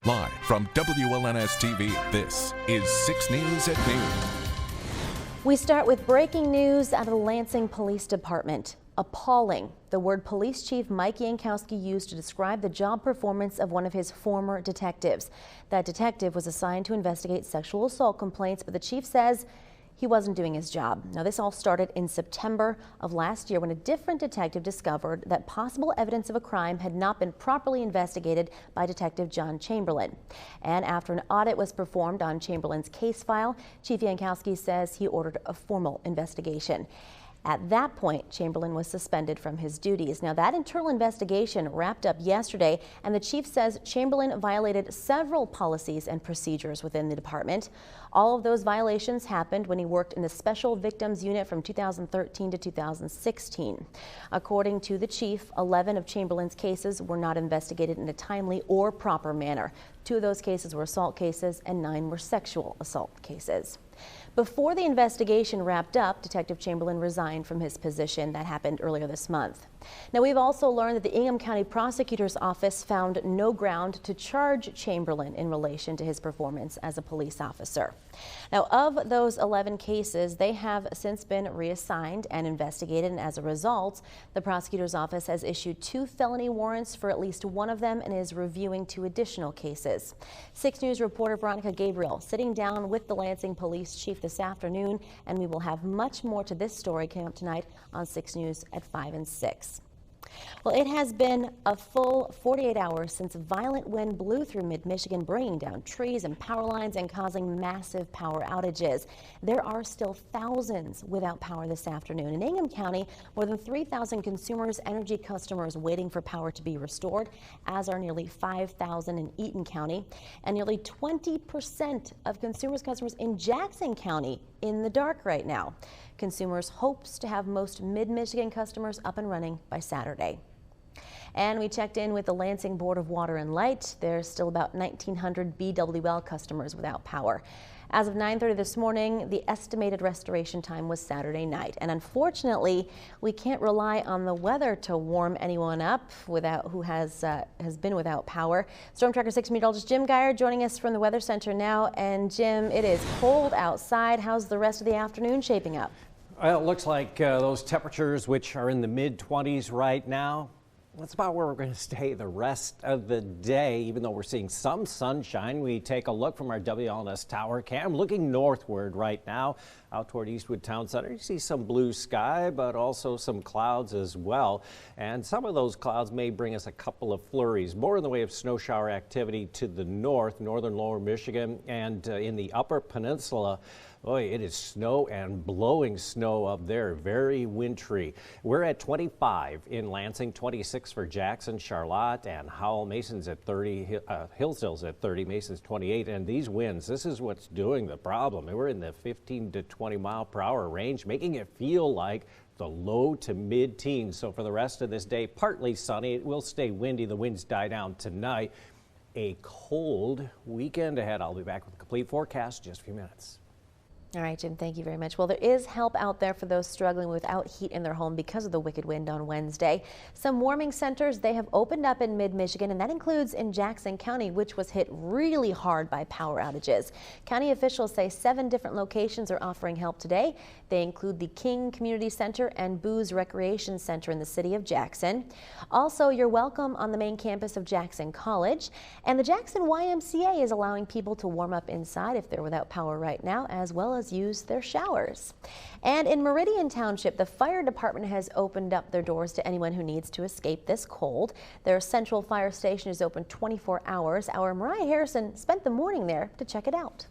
Live from WLNS TV, this is 6 News at Noon. We start with breaking news out of the Lansing Police Department. Appalling. The word Police Chief Mike Yankowski used to describe the job performance of one of his former detectives. That detective was assigned to investigate sexual assault complaints, but the chief says he wasn't doing his job. Now, this all started in September of last year when a different detective discovered that possible evidence of a crime had not been properly investigated by Detective John Chamberlain. And after an audit was performed on Chamberlain's case file, Chief Yankowski says he ordered a formal investigation. At that point, Chamberlain was suspended from his duties. Now, that internal investigation wrapped up yesterday, and the chief says Chamberlain violated several policies and procedures within the department. All of those violations happened when he worked in the Special Victims Unit from 2013 to 2016. According to the chief, 11 of Chamberlain's cases were not investigated in a timely or proper manner. 2 of those cases were assault cases and 9 were sexual assault cases. Before the investigation wrapped up, Detective Chamberlain resigned from his position. That happened earlier this month. Now, we've also learned that the Ingham County Prosecutor's Office found no ground to charge Chamberlain in relation to his performance as a police officer. Now, of those 11 cases, they have since been reassigned and investigated, and as a result, the prosecutor's office has issued 2 felony warrants for at least one of them and is reviewing 2 additional cases. 6 News reporter Veronica Gabriel sitting down with the Lansing Police Chief this afternoon, and we will have much more to this story coming up tonight on 6 News at 5 and 6. Well, it has been a full 48 hours since a violent wind blew through mid-Michigan, bringing down trees and power lines and causing massive power outages. There are still thousands without power this afternoon. In Ingham County, more than 3,000 consumers, energy customers waiting for power to be restored, as are nearly 5,000 in Eaton County, and nearly 20% of consumers' customers in Jackson County in the dark right now. Consumers hopes to have most mid-Michigan customers up and running by Saturday. And we checked in with the Lansing Board of Water and Light. There's still about 1,900 BWL customers without power. As of 9:30 this morning, the estimated restoration time was Saturday night. And unfortunately, we can't rely on the weather to warm anyone up who has been without power. Storm Tracker 6 meteorologist Jim Geyer joining us from the Weather Center now. And Jim, it is cold outside. How's the rest of the afternoon shaping up? Well, it looks like those temperatures, which are in the mid-20s right now, that's about where we're going to stay the rest of the day, even though we're seeing some sunshine. We take a look from our WLNS tower cam, looking northward right now, out toward Eastwood Town Center. You see some blue sky, but also some clouds as well. And some of those clouds may bring us a couple of flurries, more in the way of snow shower activity to the northern lower Michigan, and in the upper peninsula. Boy, it is snow and blowing snow up there, very wintry. We're at 25 in Lansing, 26 for Jackson, Charlotte, and Howell. Mason's at 30, Hillsdale's at 30, Mason's 28, and these winds, this is what's doing the problem. We're in the 15 to 20 mile per hour range, making it feel like the low to mid-teens. So for the rest of this day, partly sunny. It will stay windy. The winds die down tonight. A cold weekend ahead. I'll be back with a complete forecast in just a few minutes. All right, Jim, thank you very much. Well, there is help out there for those struggling without heat in their home because of the wicked wind on Wednesday. Some warming centers, they have opened up in mid-Michigan, and that includes in Jackson County, which was hit really hard by power outages. County officials say 7 different locations are offering help today. They include the King Community Center and Booz Recreation Center in the city of Jackson. Also, you're welcome on the main campus of Jackson College. And the Jackson YMCA is allowing people to warm up inside if they're without power right now, as well as use their showers. And in Meridian Township, the fire department has opened up their doors to anyone who needs to escape this cold. Their central fire station is open 24 hours. Our Mariah Harrison spent the morning there to check it out.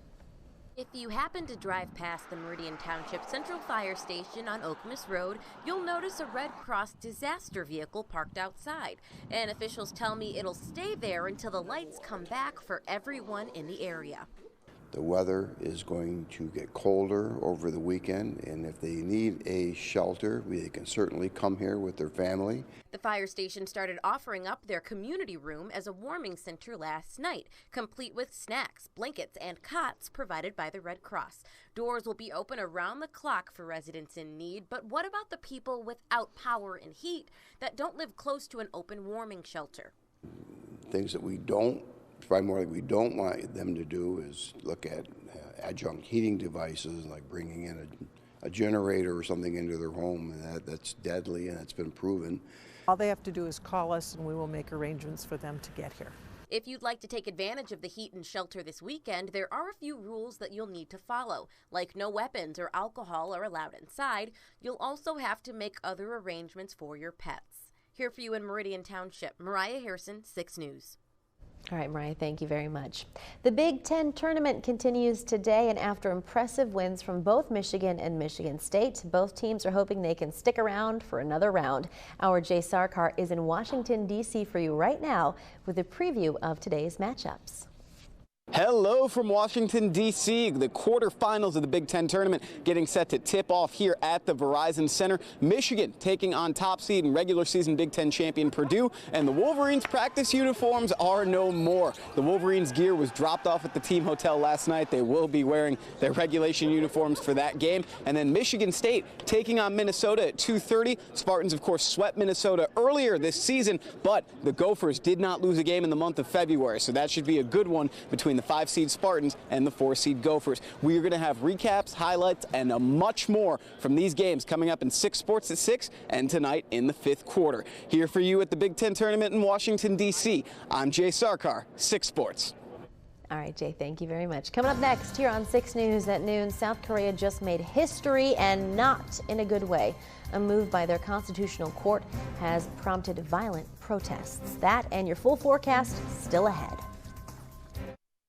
If you happen to drive past the Meridian Township Central Fire Station on Oakmas Road, you'll notice a Red Cross disaster vehicle parked outside. And officials tell me it'll stay there until the lights come back for everyone in the area. The weather is going to get colder over the weekend, and if they need a shelter, they can certainly come here with their family. The fire station started offering up their community room as a warming center last night, complete with snacks, blankets, and cots provided by the Red Cross. Doors will be open around the clock for residents in need, but what about the people without power and heat that don't live close to an open warming shelter? Things that we don't Probably more like we don't want them to do is look at adjunct heating devices, like bringing in a generator or something into their home, and that's deadly, and it's been proven. All they have to do is call us and we will make arrangements for them to get here. If you'd like to take advantage of the heat and shelter this weekend, there are a few rules that you'll need to follow, like no weapons or alcohol are allowed inside. You'll also have to make other arrangements for your pets. Here for you in Meridian Township, Mariah Harrison, 6 News. All right, Mariah, thank you very much. The Big Ten tournament continues today, and after impressive wins from both Michigan and Michigan State, both teams are hoping they can stick around for another round. Our Jay Sarkar is in Washington, D.C. for you right now with a preview of today's matchups. Hello from Washington, D.C. The quarterfinals of the Big Ten tournament getting set to tip off here at the Verizon Center. Michigan taking on top seed and regular season Big Ten champion Purdue, and the Wolverines' practice uniforms are no more. The Wolverines' gear was dropped off at the team hotel last night. They will be wearing their regulation uniforms for that game. And then Michigan State taking on Minnesota at 2:30. Spartans, of course, swept Minnesota earlier this season, but the Gophers did not lose a game in the month of February, so that should be a good one between the 5-seed Spartans and the 4-seed Gophers. We are going to have recaps, highlights, and much more from these games coming up in 6 Sports at 6 and tonight in the 5th quarter. Here for you at the Big Ten tournament in Washington, D.C., I'm Jay Sarkar, 6 Sports. All right, Jay, thank you very much. Coming up next here on 6 News at noon, South Korea just made history, and not in a good way. A move by their constitutional court has prompted violent protests. That and your full forecast still ahead.